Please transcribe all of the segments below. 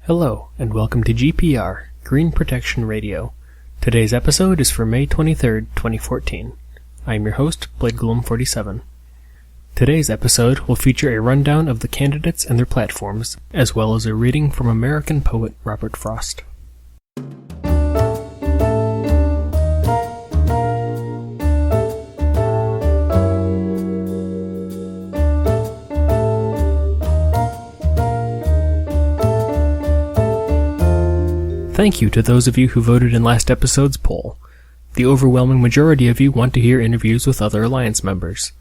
Hello, and welcome to GPR, Green Protection Radio. Today's episode is for May 23rd, 2014. I am your host, BladeGloom47. Today's episode will feature a rundown of the candidates and their platforms, as well as a reading from American poet Robert Frost. Thank you to those of you who voted in last episode's poll. The overwhelming majority of you want to hear interviews with other Alliance members.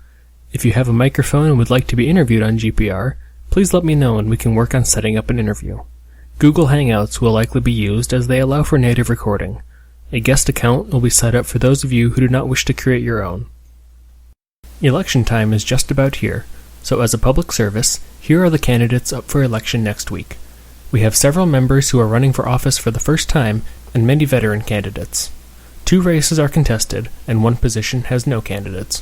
If you have a microphone and would like to be interviewed on GPR, please let me know and we can work on setting up an interview. Google Hangouts will likely be used as they allow for native recording. A guest account will be set up for those of you who do not wish to create your own. Election time is just about here, so as a public service, here are the candidates up for election next week. We have several members who are running for office for the first time, and many veteran candidates. 2 races are contested, and 1 position has no candidates.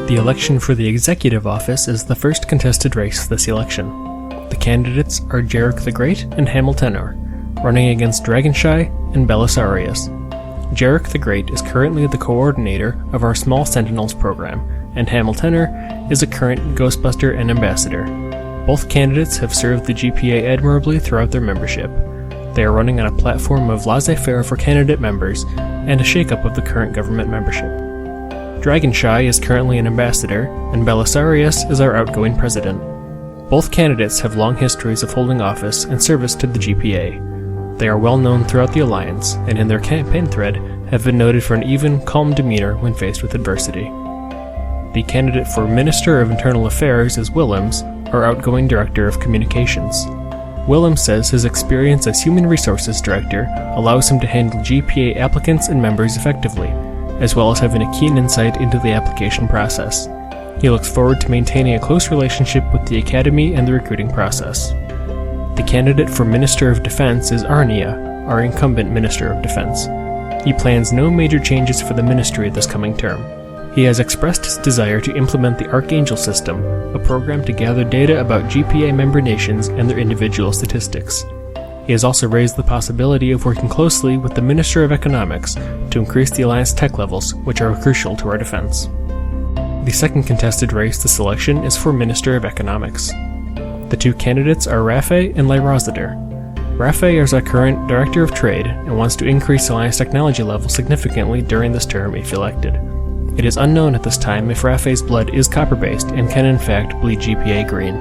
The election for the executive office is the first contested race this election. The candidates are Jarek the Great and Hamiltenor, running against Dragonshy and Belisarius. Jarek the Great is currently the coordinator of our Small Sentinels program, and Hamiltenor is a current Ghostbuster and ambassador. Both candidates have served the GPA admirably throughout their membership. They are running on a platform of laissez-faire for candidate members and a shake-up of the current government membership. Dragonshy is currently an ambassador, and Belisarius is our outgoing president. Both candidates have long histories of holding office and service to the GPA. They are well known throughout the Alliance, and in their campaign thread have been noted for an even, calm demeanor when faced with adversity. The candidate for Minister of Internal Affairs is Willems, our outgoing Director of Communications. Willems says his experience as Human Resources Director allows him to handle GPA applicants and members effectively, as well as having a keen insight into the application process. He looks forward to maintaining a close relationship with the Academy and the recruiting process. The candidate for Minister of Defense is Arnia, our incumbent Minister of Defense. He plans no major changes for the ministry this coming term. He has expressed his desire to implement the Archangel system, a program to gather data about GPA member nations and their individual statistics. He has also raised the possibility of working closely with the Minister of Economics to increase the Alliance tech levels, which are crucial to our defense. The second contested race this election is for Minister of Economics. The 2 candidates are Rafay and Lyrosader. Rafay is our current Director of Trade and wants to increase Alliance technology level significantly during this term if elected. It is unknown at this time if Rafay's blood is copper-based and can in fact bleed GPA green.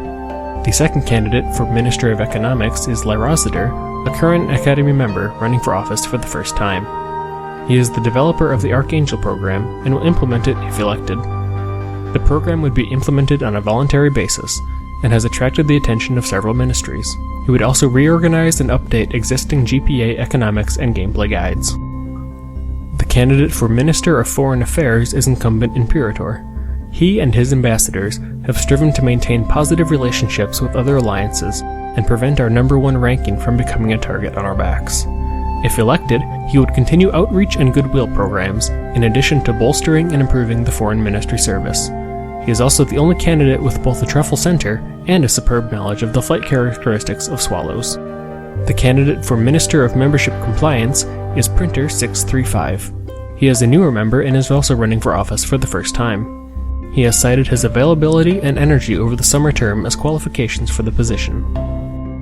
The second candidate for Minister of Economics is Lyrosader, a current Academy member running for office for the first time. He is the developer of the Archangel program and will implement it if elected. The program would be implemented on a voluntary basis, and has attracted the attention of several ministries. He would also reorganize and update existing GPA economics and gameplay guides. The candidate for Minister of Foreign Affairs is incumbent Imperator. He and his ambassadors have striven to maintain positive relationships with other alliances and prevent our number 1 ranking from becoming a target on our backs. If elected, he would continue outreach and goodwill programs, in addition to bolstering and improving the foreign ministry service. He is also the only candidate with both a truffle center and a superb knowledge of the flight characteristics of swallows. The candidate for Minister of Membership Compliance is Printer 635. He is a newer member and is also running for office for the first time. He has cited his availability and energy over the summer term as qualifications for the position.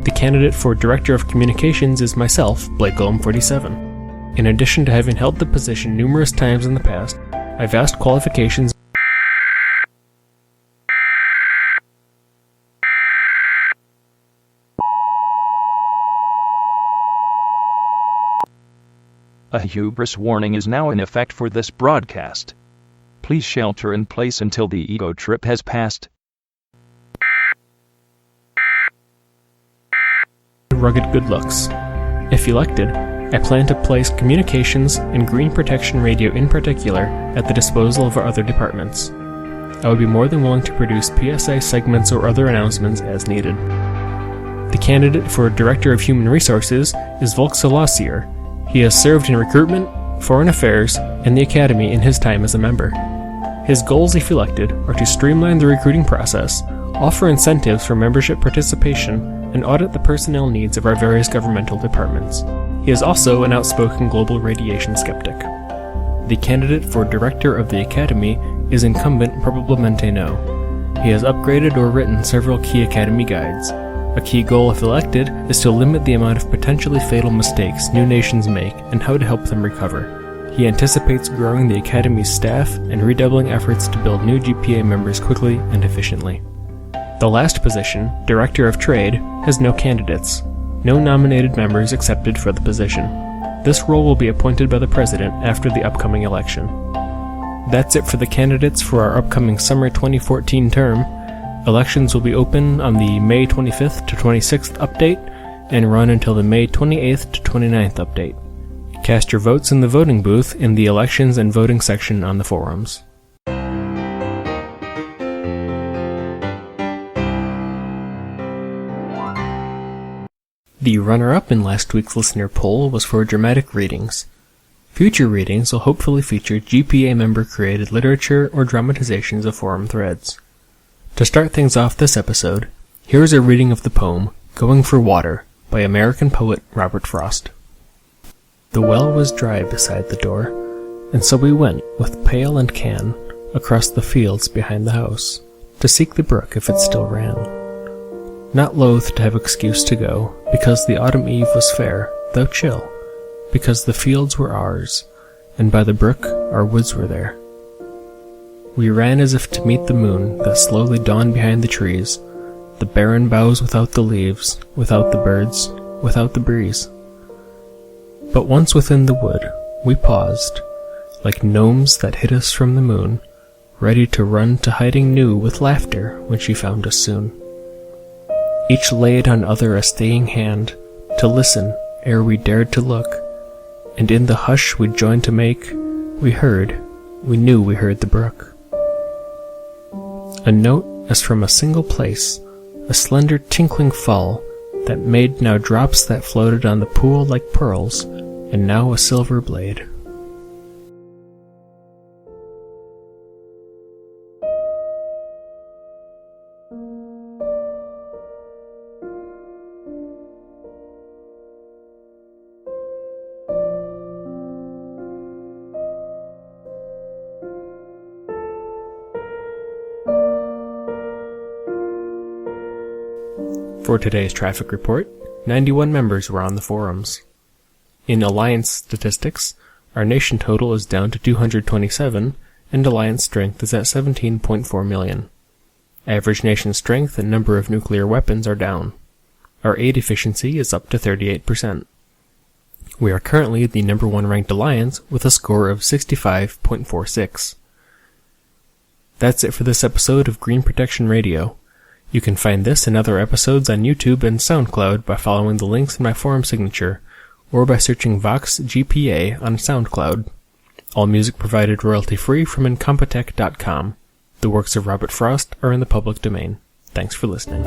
The candidate for Director of Communications is myself, BladeGloom47. In addition to having held the position numerous times in the past, I have vast qualifications. A hubris warning is now in effect for this broadcast. Please shelter in place until the ego trip has passed. Rugged good looks. If elected, I plan to place communications and green protection radio in particular at the disposal of our other departments. I would be more than willing to produce PSA segments or other announcements as needed. The candidate for Director of Human Resources is Volk Selassie. He has served in recruitment, foreign affairs, and the Academy in his time as a member. His goals, if elected, are to streamline the recruiting process, offer incentives for membership participation, and audit the personnel needs of our various governmental departments. He is also an outspoken global radiation skeptic. The candidate for Director of the Academy is incumbent Probablemente No. He has upgraded or written several key Academy guides. A key goal, if elected, is to limit the amount of potentially fatal mistakes new nations make and how to help them recover. He anticipates growing the Academy's staff and redoubling efforts to build new GPA members quickly and efficiently. The last position, Director of Trade, has no candidates. No nominated members accepted for the position. This role will be appointed by the President after the upcoming election. That's it for the candidates for our upcoming summer 2014 term. Elections will be open on the May 25th to 26th update and run until the May 28th to 29th update. Cast your votes in the voting booth in the Elections and Voting section on the forums. The runner-up in last week's listener poll was for dramatic readings. Future readings will hopefully feature GPA member-created literature or dramatizations of forum threads. To start things off this episode, here is a reading of the poem Going for Water by American poet Robert Frost. The well was dry beside the door, and so we went, with pail and can, across the fields behind the house, to seek the brook if it still ran. Not loath to have excuse to go, because the autumn eve was fair, though chill, because the fields were ours, and by the brook our woods were there. We ran as if to meet the moon that slowly dawned behind the trees, the barren boughs without the leaves, without the birds, without the breeze. But once within the wood, we paused, like gnomes that hid us from the moon, ready to run to hiding new with laughter when she found us soon. Each laid on other a staying hand, to listen ere we dared to look, and in the hush we joined to make, we knew we heard the brook. A note as from a single place, a slender tinkling fall, that made now drops that floated on the pool like pearls, and now a silver blade. For today's traffic report, 91 members were on the forums. In Alliance statistics, our nation total is down to 227, and Alliance strength is at 17.4 million. Average nation strength and number of nuclear weapons are down. Our aid efficiency is up to 38%. We are currently the number 1 ranked alliance with a score of 65.46. That's it for this episode of Green Protection Radio. You can find this and other episodes on YouTube and SoundCloud by following the links in my forum signature, or by searching Vox GPA on SoundCloud. All music provided royalty-free from Incompetech.com. The works of Robert Frost are in the public domain. Thanks for listening.